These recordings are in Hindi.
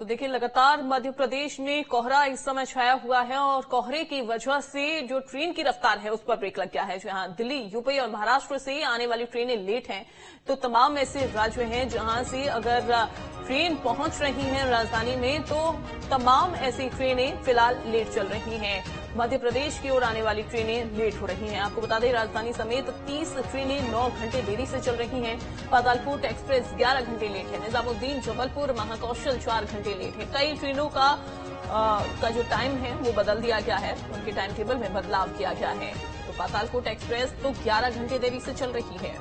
देखिए, लगातार मध्य प्रदेश में कोहरा इस समय छाया हुआ है और कोहरे की वजह से जो ट्रेन की रफ्तार है उस पर ब्रेक लग गया है। जहां दिल्ली, यूपी और महाराष्ट्र से आने वाली ट्रेनें लेट हैं, तो तमाम ऐसे राज्य हैं जहां से अगर ट्रेन पहुंच रही है राजधानी में, तो तमाम ऐसी ट्रेनें फिलहाल लेट चल रही हैं। मध्य प्रदेश की ओर आने वाली ट्रेनें लेट हो रही हैं। आपको बता दें, राजधानी समेत 30 ट्रेनें 9 घंटे देरी से चल रही हैं। पातालकोट एक्सप्रेस 11 घंटे लेट है। निजामुद्दीन, जबलपुर, महाकौशल 4 घंटे लेट है। कई ट्रेनों का जो टाइम है वो बदल दिया गया है, उनके टाइम टेबल में बदलाव किया गया है। तो पातालकोट एक्सप्रेस तो 11 घंटे देरी से चल रही है।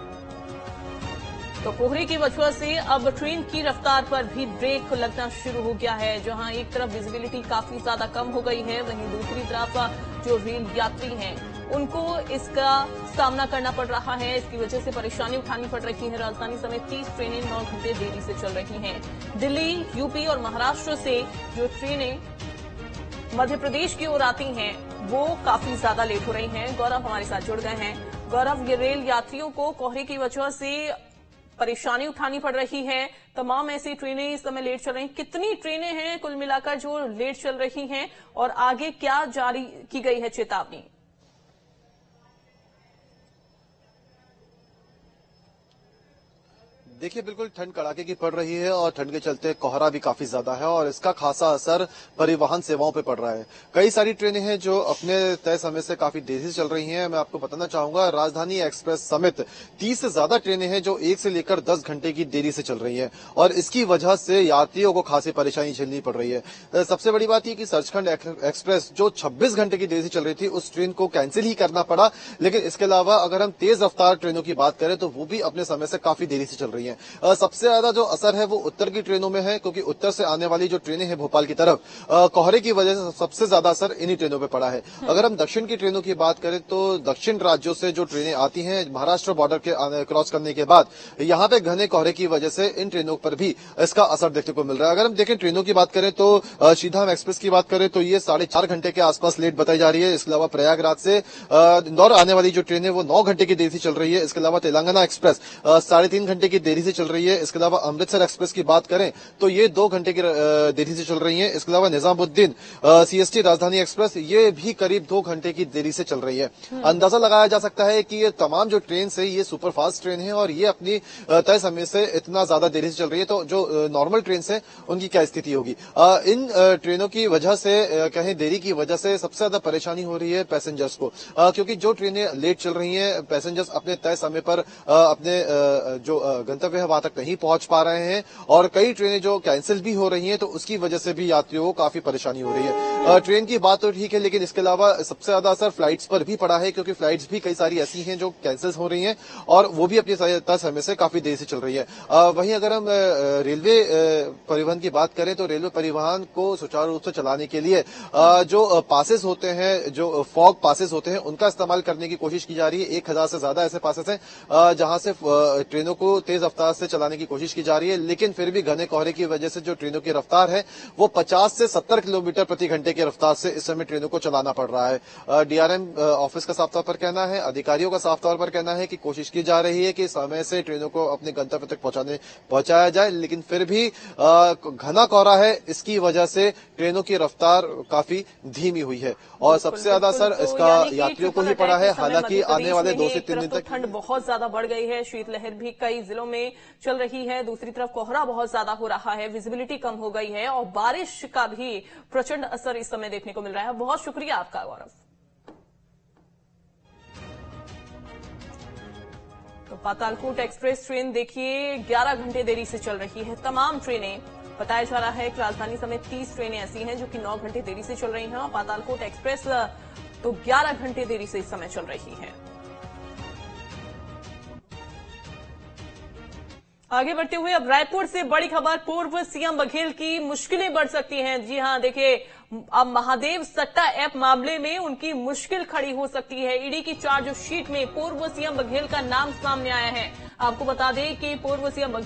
तो कोहरे की वजह से अब ट्रेन की रफ्तार पर भी ब्रेक लगना शुरू हो गया है। जहां एक तरफ विजिबिलिटी काफी ज्यादा कम हो गई है, वहीं दूसरी तरफ जो रेल यात्री हैं उनको इसका सामना करना पड़ रहा है। इसकी वजह से परेशानी उठानी पड़ रही है। राजधानी समेत 30 ट्रेनें 9 घंटे देरी से चल रही हैं। दिल्ली, यूपी और महाराष्ट्र से जो ट्रेनें मध्य प्रदेश की ओर आती हैं वो काफी ज्यादा लेट हो रही हैं। गौरव हमारे साथ जुड़ गए हैं। गौरव, ये रेल यात्रियों को कोहरे की वजह से परेशानी उठानी पड़ रही है। तमाम ऐसी ट्रेनें इस समय लेट चल रही हैं। कितनी ट्रेनें हैं कुल मिलाकर जो लेट चल रही हैं और आगे क्या जारी की गई है चेतावनी? देखिए, बिल्कुल ठंड कड़ाके की पड़ रही है और ठंड के चलते कोहरा भी काफी ज्यादा है और इसका खासा असर परिवहन सेवाओं पे पड़ रहा है। कई सारी ट्रेनें हैं जो अपने तय समय से काफी देरी से चल रही हैं। मैं आपको बताना चाहूंगा, राजधानी एक्सप्रेस समेत 30 से ज्यादा ट्रेनें हैं जो 1 से लेकर 10 घंटे की देरी से चल रही हैं और इसकी वजह से यात्रियों को खासी परेशानी झेलनी पड़ रही है। सबसे बड़ी बात यह कि सचखंड एक्सप्रेस जो 26 घंटे की देरी से चल रही थी, उस ट्रेन को कैंसिल ही करना पड़ा। लेकिन इसके अलावा अगर हम तेज रफ्तार ट्रेनों की बात करें तो वो भी अपने समय से काफी देरी से चल रही है। सबसे ज्यादा जो असर है वो उत्तर की ट्रेनों में है, क्योंकि उत्तर से आने वाली जो ट्रेनें हैं भोपाल की तरफ, कोहरे की वजह से सबसे ज्यादा असर इन्हीं ट्रेनों पे पड़ा है। अगर हम दक्षिण की ट्रेनों की बात करें तो दक्षिण राज्यों से जो ट्रेनें आती हैं महाराष्ट्र बॉर्डर के क्रॉस करने के बाद, यहाँ पे घने कोहरे की वजह से इन ट्रेनों पर भी इसका असर देखने को मिल रहा है। अगर हम देखें ट्रेनों की बात करें तो श्रीधाम एक्सप्रेस की बात करें तो ये 4.5 घंटे के आसपास लेट बताई जा रही है। इसके अलावा प्रयागराज से इंदौर आने वाली जो ट्रेन है वो 9 घंटे की देरी से चल रही है। इसके अलावा तेलंगाना एक्सप्रेस 3.5 घंटे की देरी से चल रही है। इसके अलावा अमृतसर एक्सप्रेस की बात करें तो ये 2 घंटे की देरी से चल रही है। इसके अलावा निजामुद्दीन सीएसटी राजधानी एक्सप्रेस ये भी करीब 2 घंटे की देरी से चल रही है। अंदाजा लगाया जा सकता है कि ये तमाम जो ट्रेन है ये सुपरफास्ट ट्रेन है और ये अपनी तय समय से इतना ज्यादा देरी से चल रही है, तो जो नॉर्मल ट्रेन है उनकी क्या स्थिति होगी। इन ट्रेनों की वजह से, कहें देरी की वजह से सबसे ज्यादा परेशानी हो रही है पैसेंजर्स को, क्योंकि जो ट्रेनें लेट चल रही हैं पैसेंजर्स अपने तय समय पर अपने जो गंतव्य है वहां तक नहीं पहुंच पा रहे हैं और कई ट्रेनें जो कैंसिल भी हो रही हैं, तो उसकी वजह से भी यात्रियों को काफी परेशानी हो रही है। ट्रेन की बात तो ठीक है, लेकिन इसके अलावा सबसे ज्यादा असर फ्लाइट्स पर भी पड़ा है, क्योंकि फ्लाइट्स भी कई सारी ऐसी हैं जो कैंसिल हो रही हैं और वो भी अपनी तय समय से काफी देरी से चल रही है। वहीं अगर हम रेलवे परिवहन की बात करें तो रेलवे परिवहन को सुचारू रूप से चलाने के लिए जो पासेस होते हैं, जो फॉग पासेस होते हैं, उनका इस्तेमाल करने की कोशिश की जा रही है। 1000 से ज्यादा ऐसे पासेस हैं जहां से ट्रेनों को तेज रफ्तार से चलाने की कोशिश की जा रही है, लेकिन फिर भी घने कोहरे की वजह से जो ट्रेनों की रफ्तार है वो 50 से 70 किलोमीटर प्रति घंटे की रफ्तार से इस समय ट्रेनों को चलाना पड़ रहा है। डीआरएम ऑफिस का साफ तौर पर कहना है, अधिकारियों का साफ तौर पर कहना है कि कोशिश की जा रही है कि समय से ट्रेनों को अपने गंतव्य तक पहुंचाया जाए, लेकिन फिर भी घना कोहरा है, इसकी वजह से ट्रेनों की रफ्तार काफी धीमी हुई है और सबसे ज्यादा असर इसका यात्रियों को ही पड़ा है। हालांकि आने वाले 2 से 3 दिन तक ठंड बहुत ज्यादा बढ़ गई है, शीतलहर भी कई जिलों में चल रही है। दूसरी तरफ कोहरा बहुत ज्यादा हो रहा है, विजिबिलिटी कम हो गई है और बारिश का भी प्रचंड असर इस समय देखने को मिल रहा है। बहुत शुक्रिया आपका गौरव। तो पातालकोट एक्सप्रेस ट्रेन देखिए 11 घंटे देरी से चल रही है। तमाम ट्रेनें, बताया जा रहा है कि राजधानी समेत 30 ट्रेनें ऐसी हैं जो कि 9 घंटे देरी से चल रही हैं और पातालकोट एक्सप्रेस तो 11 घंटे देरी से इस समय चल रही है। आगे बढ़ते हुए अब रायपुर से बड़ी खबर, पूर्व सीएम बघेल की मुश्किलें बढ़ सकती हैं। जी हां, देखिए अब महादेव सट्टा ऐप मामले में उनकी मुश्किल खड़ी हो सकती है। ईडी की चार्जशीट में पूर्व सीएम बघेल का नाम सामने आया है। आपको बता दें कि पूर्व सीएम